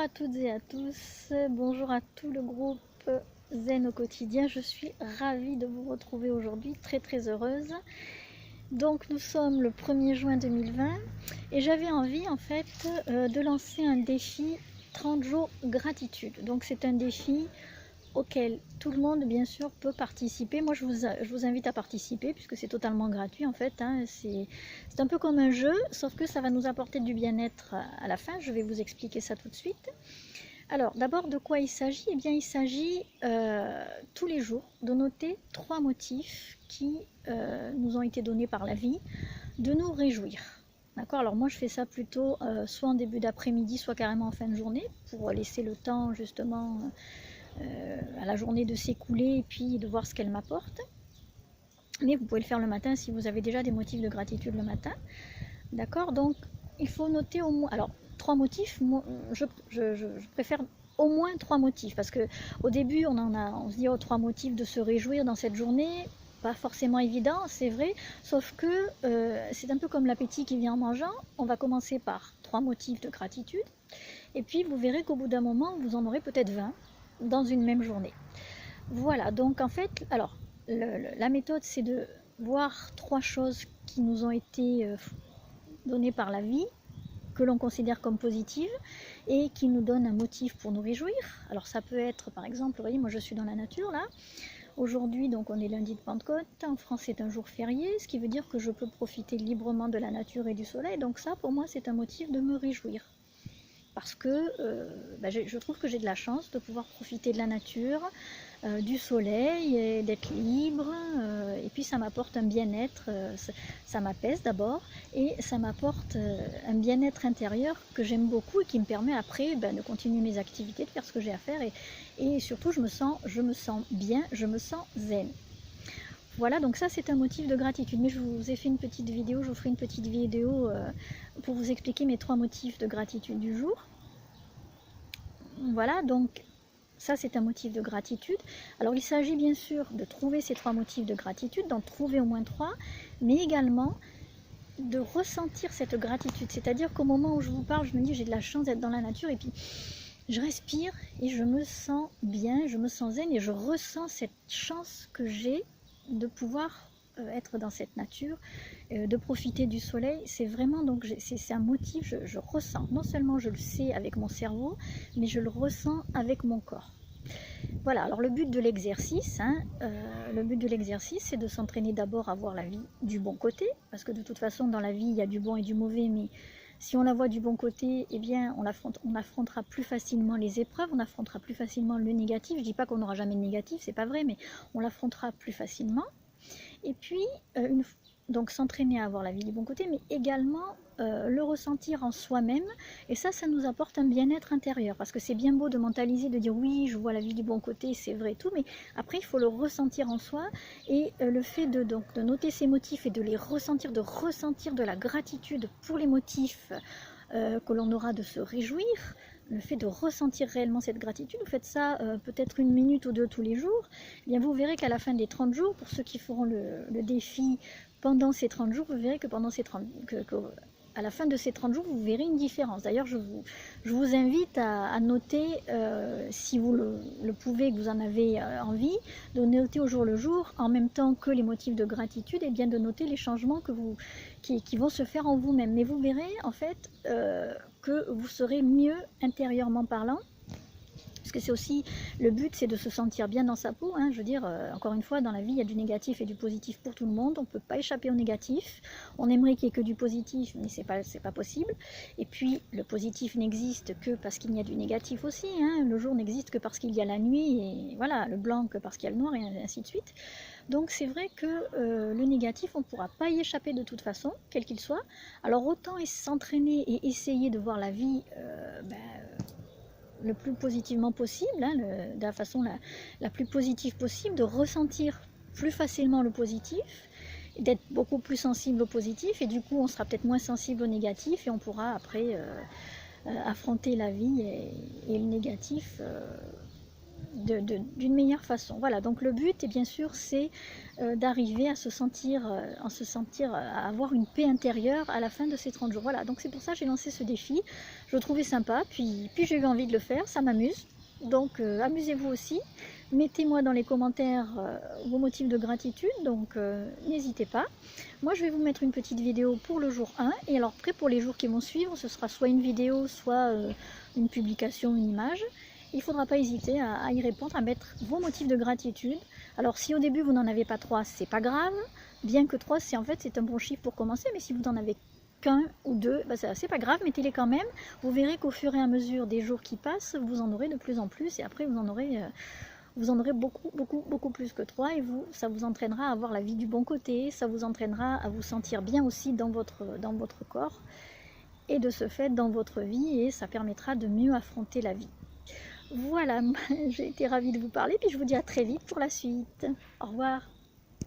à toutes et à tous, bonjour à tout le groupe Zen au quotidien, je suis ravie de vous retrouver aujourd'hui, très heureuse. Donc nous sommes le 1er juin 2020 et j'avais envie en fait de lancer un défi 30 jours gratitude. Donc c'est un défi auquel tout le monde bien sûr peut participer. Moi je vous invite à participer puisque c'est totalement gratuit en fait, hein. C'est un peu comme un jeu, sauf que ça va nous apporter du bien-être à la fin. Je vais vous expliquer ça tout de suite. Alors d'abord, de quoi il s'agit? Eh bien il s'agit tous les jours de noter 3 motifs qui nous ont été donnés par la vie, de nous réjouir. D'accord. Alors moi je fais ça plutôt soit en début d'après-midi, soit carrément en fin de journée, pour laisser le temps justement à la journée de s'écouler et puis de voir ce qu'elle m'apporte. Mais vous pouvez le faire le matin si vous avez déjà des motifs de gratitude le matin. D'accord. Donc il faut noter au moins, alors 3 motifs, je préfère au moins 3 motifs, parce que au début on se dit 3 motifs de se réjouir dans cette journée, pas forcément évident, c'est vrai, sauf que c'est un peu comme l'appétit qui vient en mangeant. On va commencer par 3 motifs de gratitude, et puis vous verrez qu'au bout d'un moment vous en aurez peut-être 20 dans une même journée. Voilà, donc en fait, alors la méthode c'est de voir 3 choses qui nous ont été données par la vie, que l'on considère comme positives et qui nous donnent un motif pour nous réjouir. Alors ça peut être par exemple, vous voyez, moi je suis dans la nature là. Aujourd'hui, donc on est lundi de Pentecôte, en France c'est un jour férié, ce qui veut dire que je peux profiter librement de la nature et du soleil. Donc ça pour moi c'est un motif de me réjouir. Parce que je trouve que j'ai de la chance de pouvoir profiter de la nature, du soleil, d'être libre, et puis ça m'apporte un bien-être, ça m'apaise d'abord, et ça m'apporte un bien-être intérieur que j'aime beaucoup et qui me permet après de continuer mes activités, de faire ce que j'ai à faire, et surtout je me sens bien, je me sens zen. Voilà, donc ça c'est un motif de gratitude, mais je vous ai fait une petite vidéo, je vous ferai une petite vidéo pour vous expliquer mes 3 motifs de gratitude du jour. Voilà, donc ça c'est un motif de gratitude. Alors il s'agit bien sûr de trouver ces 3 motifs de gratitude, d'en trouver au moins 3, mais également de ressentir cette gratitude. C'est-à-dire qu'au moment où je vous parle, je me dis j'ai de la chance d'être dans la nature, et puis je respire et je me sens bien, je me sens zen, et je ressens cette chance que j'ai de pouvoir être dans cette nature, de profiter du soleil. C'est vraiment, donc c'est un motif, je ressens, non seulement je le sais avec mon cerveau, mais je le ressens avec mon corps. Voilà, alors le but de l'exercice, c'est de s'entraîner d'abord à voir la vie du bon côté, parce que de toute façon dans la vie il y a du bon et du mauvais, mais si on la voit du bon côté, eh bien on affrontera plus facilement les épreuves, on affrontera plus facilement le négatif. Je ne dis pas qu'on n'aura jamais de négatif, c'est pas vrai, mais on l'affrontera plus facilement. Et puis, donc s'entraîner à avoir la vie du bon côté, mais également le ressentir en soi-même. Et ça nous apporte un bien-être intérieur. Parce que c'est bien beau de mentaliser, de dire oui, je vois la vie du bon côté, c'est vrai et tout, mais après il faut le ressentir en soi. Et le fait de noter ces motifs et de les ressentir, de ressentir de la gratitude pour les motifs que l'on aura, de se réjouir, le fait de ressentir réellement cette gratitude, vous faites ça peut-être 1 minute ou 2 tous les jours, eh bien vous verrez qu'à la fin des 30 jours, pour ceux qui feront le défi pendant ces 30 jours, vous verrez que pendant ces 30 à la fin de ces 30 jours, vous verrez une différence. D'ailleurs, je vous invite à noter, si vous le pouvez, que vous en avez envie, de noter au jour le jour, en même temps que les motifs de gratitude, et bien de noter les changements qui vont se faire en vous-même. Mais vous verrez en fait que vous serez mieux intérieurement parlant. Parce que c'est aussi le but, c'est de se sentir bien dans sa peau, hein. Je veux dire, encore une fois, dans la vie, il y a du négatif et du positif pour tout le monde. On ne peut pas échapper au négatif. On aimerait qu'il n'y ait que du positif, mais c'est pas possible. Et puis, le positif n'existe que parce qu'il y a du négatif aussi, hein. Le jour n'existe que parce qu'il y a la nuit, et voilà, le blanc que parce qu'il y a le noir, et ainsi de suite. Donc c'est vrai que le négatif, on ne pourra pas y échapper de toute façon, quel qu'il soit. Alors autant s'entraîner et essayer de voir la vie le plus positivement possible, hein, de la façon la plus positive possible, de ressentir plus facilement le positif, d'être beaucoup plus sensible au positif, et du coup on sera peut-être moins sensible au négatif, et on pourra après affronter la vie et le négatif d'une meilleure façon. Voilà, donc le but, et bien sûr, c'est d'arriver à à avoir une paix intérieure à la fin de ces 30 jours. Voilà, donc c'est pour ça que j'ai lancé ce défi. Je le trouvais sympa, puis j'ai eu envie de le faire, ça m'amuse. Donc amusez-vous aussi. Mettez-moi dans les commentaires vos motifs de gratitude, donc n'hésitez pas. Moi je vais vous mettre une petite vidéo pour le jour 1, et alors après pour les jours qui vont suivre, ce sera soit une vidéo, soit une publication, une image. Il ne faudra pas hésiter à y répondre, à mettre vos motifs de gratitude. Alors si au début vous n'en avez pas 3, c'est pas grave, bien que 3 c'est un bon chiffre pour commencer, mais si vous n'en avez qu'un ou deux, bah c'est pas grave, mettez-les quand même. Vous verrez qu'au fur et à mesure des jours qui passent, vous en aurez de plus en plus, et après vous en aurez beaucoup plus que 3, et ça vous entraînera à avoir la vie du bon côté, ça vous entraînera à vous sentir bien aussi dans votre corps, et de ce fait dans votre vie, et ça permettra de mieux affronter la vie. Voilà, j'ai été ravie de vous parler, puis je vous dis à très vite pour la suite. Au revoir.